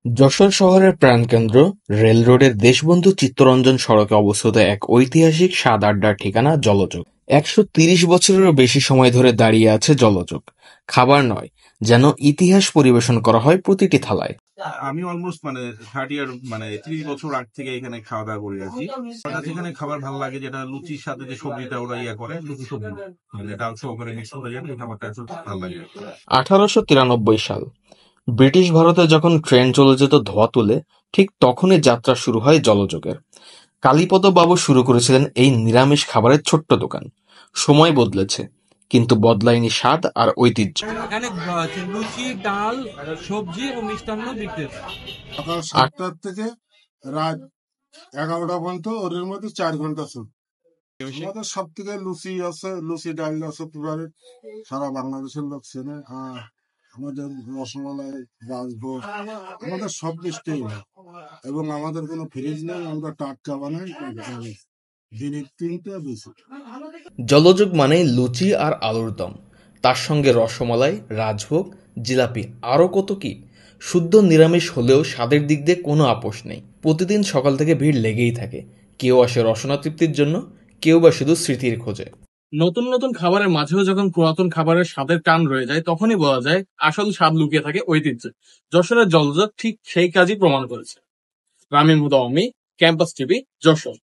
যশোর শহরের প্রাণকেন্দ্র রেল রোডের দেশবন্ধু চিত্তরঞ্জন সড়কে অবস্থিত এক ঐতিহাসিক স্বাদ আড্ডার ঠিকানা জলযোগ। ১৩০ বছরেরও বেশি সময় ধরে দাঁড়িয়ে আছে জলযোগ। খাবার নয়, যেন ইতিহাস পরিবেশন করা হয় প্রতিটি থালায়। আমি অলমোস্ট 30 ইয়ার 30 বছর আগ থেকে এখানে খাওয়া দাওয়া করে আছি। আমার কাছে এখানে খাবার ভালো লাগে, যেটা লুচির সাথে যে সবজিটা ওরা করে, লুচি সবজি ডাল সহকারে মিক্স করে যায়, এই খাবারটা আসলে ভালো লাগে। ১৮৯৩ সাল ব্রিটিশ ভারতে যখন ট্রেন চলে যেত ধোঁয়া তুলে, ঠিক তখনই যাত্রা শুরু হয় জলযোগের। কালীপদ বাবু শুরু করেছিলেন এই নিরামিষ খাবারের ছোট্ট দোকান। সময় বদলেছে, কিন্তু বদলায়নি স্বাদ আর ঐতিহ্য। এখানে লুচি, ডাল, সবজি এবং মিষ্টান্ন বিক্রি হয়। সকাল ৭টার থেকে রাত ১১টা পর্যন্ত, ওর মধ্যে ৪ ঘন্টা ছুট। আমাদের সব থেকে লুচি আছে, লুচি ডাল আছে ফেভারিট, সারা বাংলাদেশের লোক চেনে। আর আমাদের রসমালাই, রাজভোগ, আমাদের সব মিষ্টি, এবং আমাদের কোনো ফ্রিজ নেই, আমরা টাটকা বানাই, দিনে ৩টা বেশি। জলযোগ মানেই লুচি আর আলুর দম, তার সঙ্গে রসমালাই, রাজভোগ, জিলাপি, আরও কত কি। শুদ্ধ নিরামিষ হলেও স্বাদের দিক দিয়ে কোনো আপোষ নেই। প্রতিদিন সকাল থেকে ভিড় লেগেই থাকে। কেউ আসে রসনা তৃপ্তির জন্য, কেউ বা শুধু স্মৃতির খোঁজে। নতুন নতুন খাবারের মাঝেও যখন পুরাতন খাবারের স্বাদের টান রয়ে যায়, তখনই বলা যায় আসল স্বাদ লুকিয়ে থাকে ঐতিহ্যে। যশোরের জলযোগ ঠিক সেই কাজই প্রমাণ করেছে। রামিম হুদা অমি, ক্যাম্পাস টিভি, যশোর।